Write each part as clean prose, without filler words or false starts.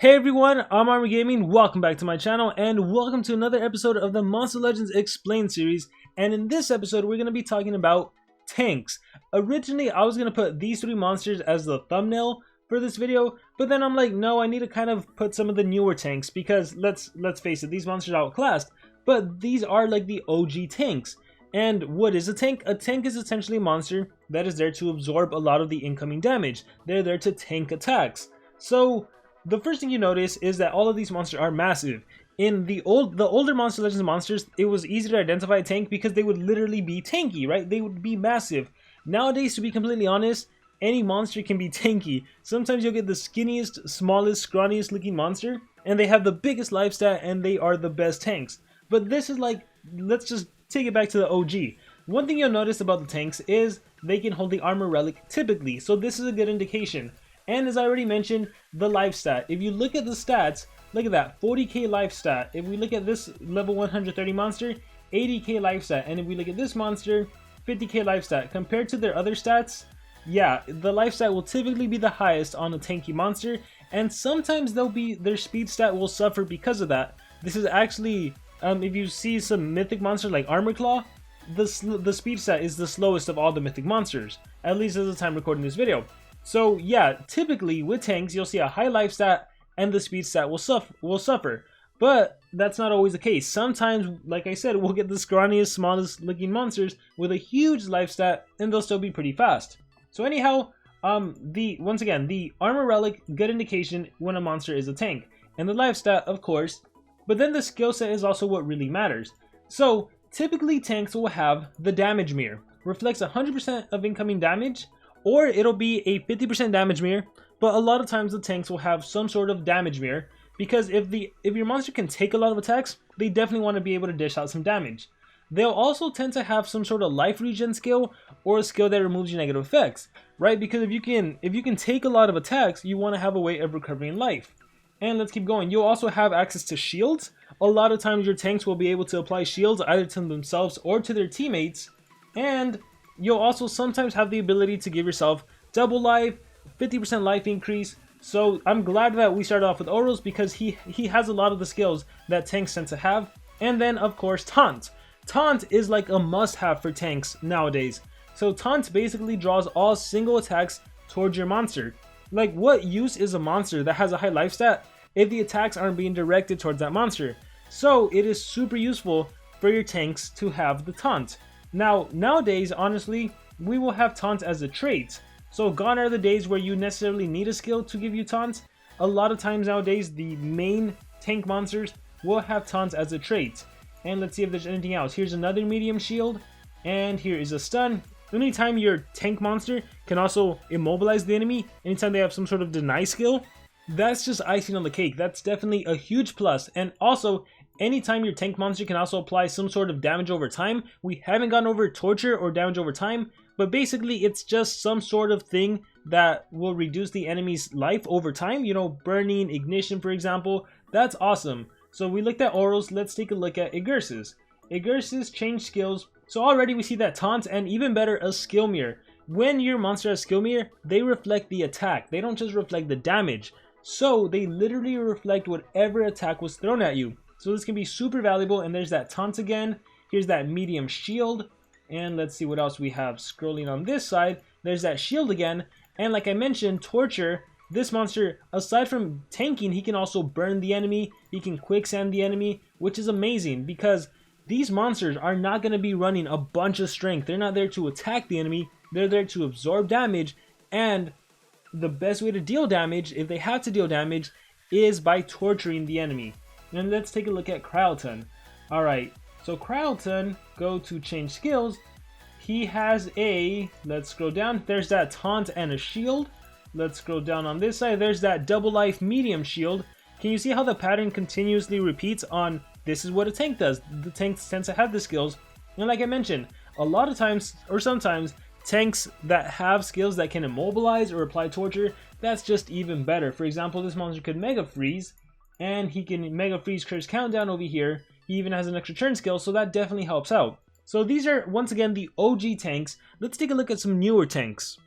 Hey everyone, I'm Armor Gaming, welcome back to my channel, and welcome to another episode of the Monster Legends Explained series. And in this episode, we're going to be talking about tanks. Originally, I was going to put these three monsters as the thumbnail for this video, but then I'm like, no, I need to kind of put some of the newer tanks, because let's face it, these monsters are outclassed, but these are like the OG tanks. And what is a tank? A tank is essentially a monster that is there to absorb a lot of the incoming damage. They're there to tank attacks. So the first thing you notice is that all of these monsters are massive. In the older Monster Legends monsters, it was easy to identify a tank because they would literally be tanky, right? They would be massive. Nowadays, to be completely honest, any monster can be tanky. Sometimes you'll get the skinniest, smallest, scrawniest looking monster, and they have the biggest life stat, and they are the best tanks. But this is like, let's just take it back to the OG. One thing you'll notice about the tanks is they can hold the armor relic typically, so this is a good indication. And as I already mentioned, the life stat. If you look at the stats, look at that, 40k life stat. If we look at this level 130 monster, 80k life stat. And if we look at this monster, 50k life stat. Compared to their other stats, yeah, the life stat will typically be the highest on a tanky monster. And sometimes their speed stat will suffer because of that. This is actually, if you see some mythic monster like Armor Claw, the speed stat is the slowest of all the mythic monsters. At least at the time recording this video. So yeah, typically with tanks, you'll see a high life stat and the speed stat will suffer. But that's not always the case. Sometimes, like I said, we'll get the scrawniest, smallest looking monsters with a huge life stat and they'll still be pretty fast. So anyhow, once again, the armor relic, good indication when a monster is a tank. And the life stat, of course. But then the skill set is also what really matters. So typically tanks will have the damage mirror. Reflects 100% of incoming damage. Or it'll be a 50% damage mirror, but a lot of times the tanks will have some sort of damage mirror, because if your monster can take a lot of attacks, they definitely want to be able to dish out some damage. They'll also tend to have some sort of life regen skill, or a skill that removes your negative effects, right? Because if you can take a lot of attacks, you want to have a way of recovering life. And let's keep going. You'll also have access to shields. A lot of times your tanks will be able to apply shields either to themselves or to their teammates, and you'll also sometimes have the ability to give yourself double life, 50% life increase. So I'm glad that we started off with Oros, because he has a lot of the skills that tanks tend to have. And then of course Taunt. Taunt is like a must-have for tanks nowadays. So Taunt basically draws all single attacks towards your monster. Like, what use is a monster that has a high life stat if the attacks aren't being directed towards that monster? So it is super useful for your tanks to have the Taunt. Now, nowadays, honestly, we will have Taunt as a trait. So gone are the days where you necessarily need a skill to give you Taunt. A lot of times nowadays, the main tank monsters will have Taunt as a trait. And let's see if there's anything else. Here's another medium shield, and here is a stun. Anytime your tank monster can also immobilize the enemy, anytime they have some sort of deny skill, that's just icing on the cake. That's definitely a huge plus. And also, anytime your tank monster can also apply some sort of damage over time. We haven't gone over torture or damage over time, but basically it's just some sort of thing that will reduce the enemy's life over time. You know, burning, ignition, for example. That's awesome. So we looked at Oros, let's take a look at Xerxes. Xerxes change skills. So already we see that Taunt, and even better, a skill mirror. When your monster has skill mirror, they reflect the attack. They don't just reflect the damage. So they literally reflect whatever attack was thrown at you. So this can be super valuable. And there's that Taunt again. Here's that medium shield. And let's see what else we have scrolling on this side. There's that shield again. And like I mentioned, torture. This monster, aside from tanking, he can also burn the enemy. He can quicksand the enemy, which is amazing because these monsters are not going to be running a bunch of strength. They're not there to attack the enemy. They're there to absorb damage. And the best way to deal damage, if they have to deal damage, is by torturing the enemy. And let's take a look at Cryoton. Alright, so Cryoton, go to change skills. He has a, let's scroll down, there's that Taunt and a shield. Let's scroll down on this side, there's that double life medium shield. Can you see how the pattern continuously repeats on, this is what a tank does. The tanks tend to have the skills. And like I mentioned, a lot of times, or sometimes, tanks that have skills that can immobilize or apply torture, that's just even better. For example, this monster could Mega Freeze, and he can Mega Freeze Curse Countdown over here. He even has an extra turn skill, so that definitely helps out. So these are, once again, the OG tanks. Let's take a look at some newer tanks.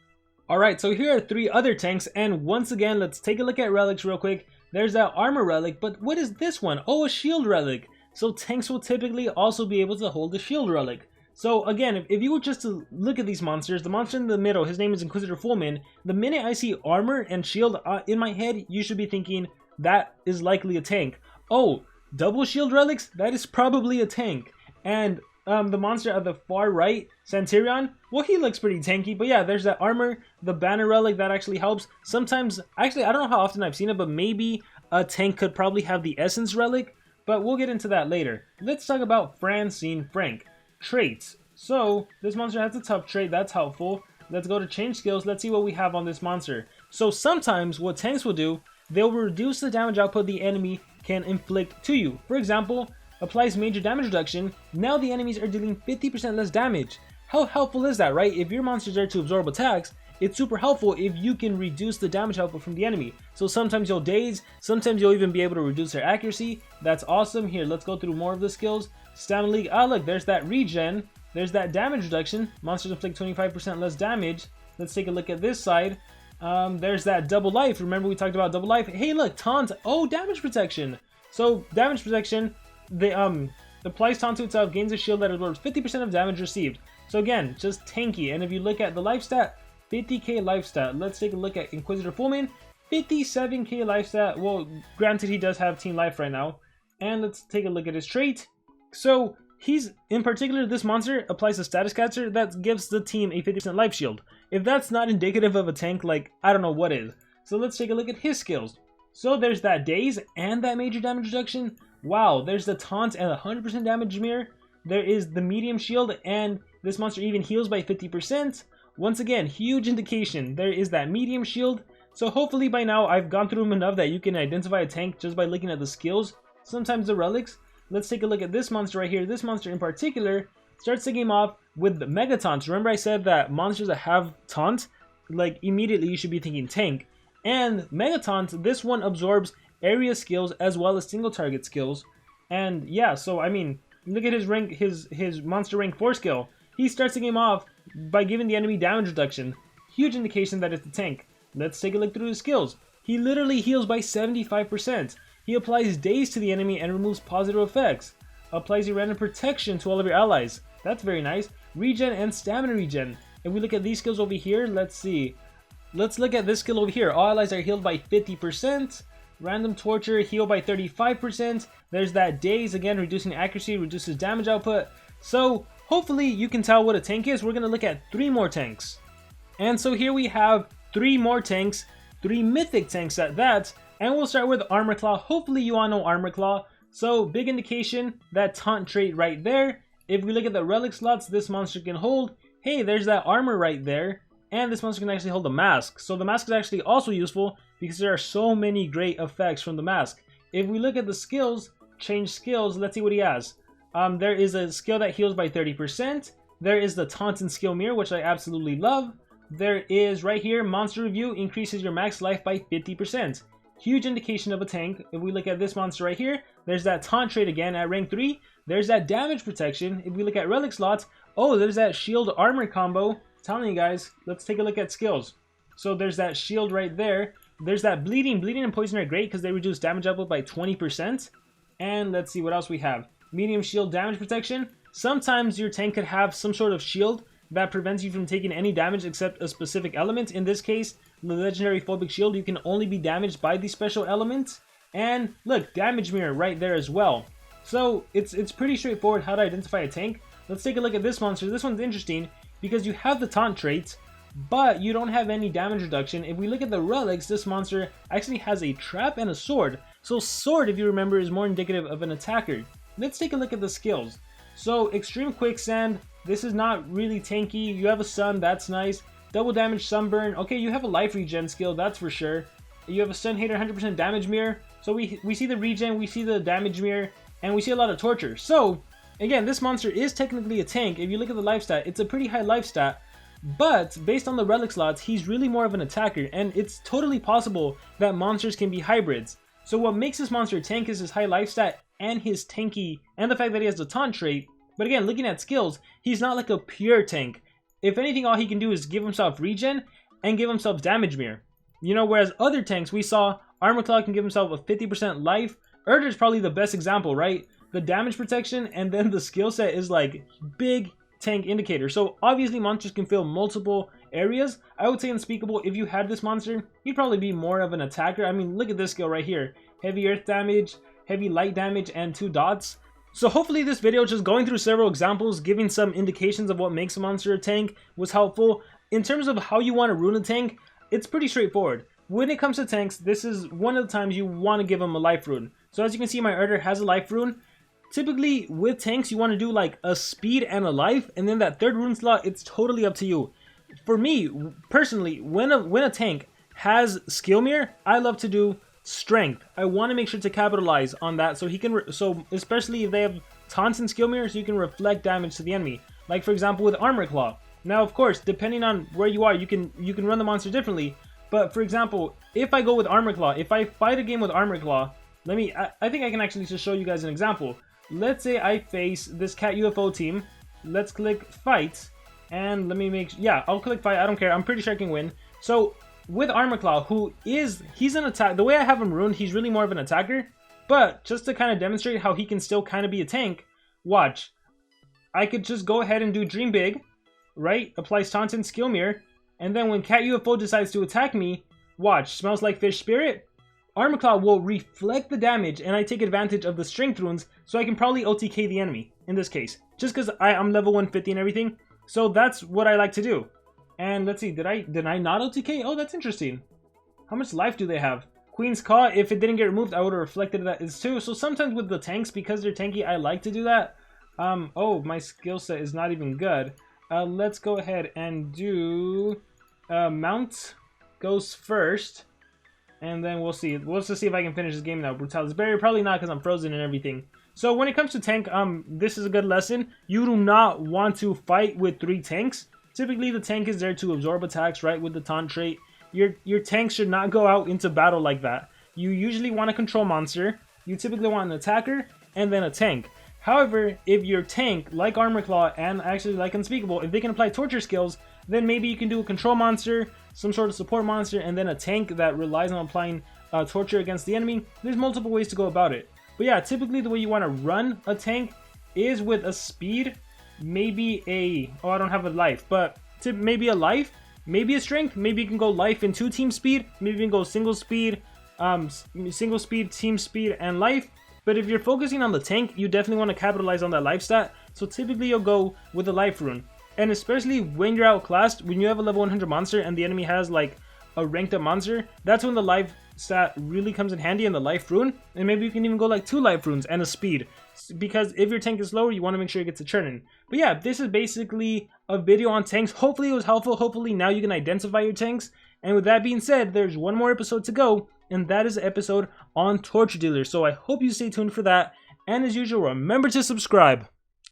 Alright, so here are three other tanks, and once again, let's take a look at relics real quick. There's that armor relic, but what is this one? Oh, a shield relic. So tanks will typically also be able to hold the shield relic. So again, if you were just to look at these monsters, the monster in the middle, his name is Inquisitor Fullman. The minute I see armor and shield in my head, you should be thinking that is likely a tank. Oh, double shield relics? That is probably a tank. And the monster at the far right, Centurion, well, he looks pretty tanky. But yeah, there's that armor, the banner relic, that actually helps. Sometimes, actually, I don't know how often I've seen it, but maybe a tank could probably have the essence relic. But we'll get into that later. Let's talk about Francine Frank. Traits. So this monster has a tough trait, that's helpful. Let's go to change skills. Let's see what we have on this monster. So sometimes what tanks will do, they'll reduce the damage output the enemy can inflict to you. For example, applies major damage reduction. Now the enemies are dealing 50% less damage. How helpful is that, right? If your monster's there to absorb attacks, it's super helpful if you can reduce the damage output from the enemy. So sometimes you'll daze, sometimes you'll even be able to reduce their accuracy. That's awesome. Here, let's go through more of the skills. Stamina League. Ah, look, there's that regen. There's that damage reduction. Monsters inflict 25% less damage. Let's take a look at this side. There's that double life. Remember we talked about double life? Hey, look, taunt. Oh, damage protection. So damage protection, the applies taunt to itself, gains a shield that absorbs 50% of damage received. So again, just tanky. And if you look at the life stat, 50k life stat. Let's take a look at Inquisitor Fullman. 57k life stat. Well, granted, he does have team life right now. And let's take a look at his trait. So he's, in particular, this monster applies a status caster that gives the team a 50% life shield. If that's not indicative of a tank, like, I don't know what is. So let's take a look at his skills. So there's that daze and that major damage reduction. Wow, there's the taunt and 100% damage mirror. There is the medium shield, and this monster even heals by 50%. Once again, huge indication. There is that medium shield. So hopefully by now I've gone through them enough that you can identify a tank just by looking at the skills. Sometimes the relics. Let's take a look at this monster right here. This monster in particular starts the game off with the Megatons. Remember I said that monsters that have taunt, like immediately you should be thinking tank. And Megatons, this one absorbs area skills as well as single target skills. And yeah, so I mean, look at his rank, his monster rank 4 skill. He starts the game off by giving the enemy damage reduction. Huge indication that it's a tank. Let's take a look through his skills. He literally heals by 75%. He applies daze to the enemy and removes positive effects. Applies a random protection to all of your allies. That's very nice. Regen and stamina regen. If we look at these skills over here, let's see. Let's look at this skill over here. All allies are healed by 50%. Random torture, heal by 35%. There's that daze, again, reducing accuracy, reduces damage output. So hopefully you can tell what a tank is. We're going to look at 3 more tanks. And so here we have 3 more tanks, 3 mythic tanks at that. And we'll start with Armor Claw. Hopefully you all know Armor Claw. So big indication, that taunt trait right there. If we look at the relic slots this monster can hold, hey, there's that armor right there. And this monster can actually hold a mask. So the mask is actually also useful because there are so many great effects from the mask. If we look at the skills, change skills, let's see what he has. There is a skill that heals by 30%. There is the taunt and skill mirror, which I absolutely love. There is right here, monster review increases your max life by 50%. Huge indication of a tank. If we look at this monster right here, there's that taunt trait again at rank 3. There's that damage protection. If we look at relic slots, oh, there's that shield armor combo. I'm telling you guys, let's take a look at skills. So there's that shield right there. There's that bleeding. Bleeding and poison are great because they reduce damage output by 20%. And let's see what else we have. Medium shield damage protection. Sometimes your tank could have some sort of shield that prevents you from taking any damage except a specific element. In this case, the legendary phobic shield, you can only be damaged by the special element. And look, damage mirror right there as well. So it's pretty straightforward how to identify a tank. Let's take a look at this monster. This one's interesting because you have the taunt traits, but you don't have any damage reduction. If we look at the relics, this monster actually has a trap and a sword. So sword, if you remember, is more indicative of an attacker. Let's take a look at the skills. So extreme quicksand, this is not really tanky. You have a sun, that's nice. Double damage sunburn. Okay, you have a life regen skill, that's for sure. You have a stun hater, 100% damage mirror. So we see the regen, we see the damage mirror, and we see a lot of torture. So again, this monster is technically a tank. If you look at the life stat, it's a pretty high life stat. But based on the relic slots, he's really more of an attacker, and it's totally possible that monsters can be hybrids. So what makes this monster a tank is his high life stat and his tanky, and the fact that he has the taunt trait. But again, looking at skills, he's not like a pure tank. If anything, all he can do is give himself regen and give himself damage mirror. You know, whereas other tanks we saw, Armor Claw can give himself a 50% life. Erza is probably the best example, right? The damage protection and then the skill set is like big tank indicator. So obviously monsters can fill multiple areas. I would say Unspeakable, if you had this monster, you'd probably be more of an attacker. I mean, look at this skill right here. Heavy earth damage, heavy light damage, and 2 dots. So hopefully this video, just going through several examples, giving some indications of what makes a monster a tank, was helpful. In terms of how you want to rune a tank, it's pretty straightforward. When it comes to tanks, this is one of the times you want to give them a life rune. So as you can see, my Erza has a life rune. Typically with tanks, you want to do like a speed and a life, and then that third rune slot, it's totally up to you. For me personally, when a tank has skill mirror, I love to do strength. I want to make sure to capitalize on that, so he can so especially if they have taunts and skill mirrors, you can reflect damage to the enemy. Like for example with Armor Claw. Now of course, depending on where you are, you can run the monster differently. But for example, if I go with Armor Claw, if I fight a game with Armor Claw, I think I can actually just show you guys an example. Let's say I face this Cat UFO team. Let's click fight, and let me make, yeah, I'll click fight. I don't care. I'm pretty sure I can win. So with Armor Claw, he's an attack. The way I have him runed, he's really more of an attacker. But just to kind of demonstrate how he can still kind of be a tank, watch. I could just go ahead and do Dream Big, right? Applies taunt and skill mirror, and then when Cat UFO decides to attack me, watch. Smells like Fish Spirit. Armor Claw will reflect the damage, and I take advantage of the strength runes, so I can probably OTK the enemy in this case, just because I'm level 150 and everything. So that's what I like to do. And let's see, did I not OTK? Oh, that's interesting. How much life do they have? Queen's Caw, if it didn't get removed, I would have reflected that is too. So sometimes with the tanks, because they're tanky, I like to do that. Oh, my skill set is not even good. Let's go ahead and do Mount goes first. And then we'll see. We'll just see if I can finish this game now. Brutalis Barrier, probably not because I'm frozen and everything. So when it comes to tank, this is a good lesson. You do not want to fight with 3 tanks. Typically the tank is there to absorb attacks, right, with the taunt trait. Your tank should not go out into battle like that. You usually want a control monster. You typically want an attacker and then a tank. However, if your tank, like Armor Claw and actually like Unspeakable, if they can apply torture skills, then maybe you can do a control monster, some sort of support monster, and then a tank that relies on applying torture against the enemy. There's multiple ways to go about it. But yeah, typically the way you want to run a tank is with a speed, maybe a, oh, I don't have a life, but maybe a life, maybe a strength, maybe you can go life and 2 team speed, maybe you can go single speed, team speed, and life. But if you're focusing on the tank, you definitely want to capitalize on that life stat. So typically you'll go with a life rune. And especially when you're outclassed, when you have a level 100 monster and the enemy has like a ranked up monster, that's when the life stat really comes in handy, and the life rune. And maybe you can even go like 2 life runes and a speed. Because if your tank is slower, you want to make sure it gets a churning. But yeah, this is basically a video on tanks. Hopefully it was helpful. Hopefully now you can identify your tanks. And with that being said, there's one more episode to go, and that is an episode on torture dealers. So I hope you stay tuned for that. And as usual, remember to subscribe.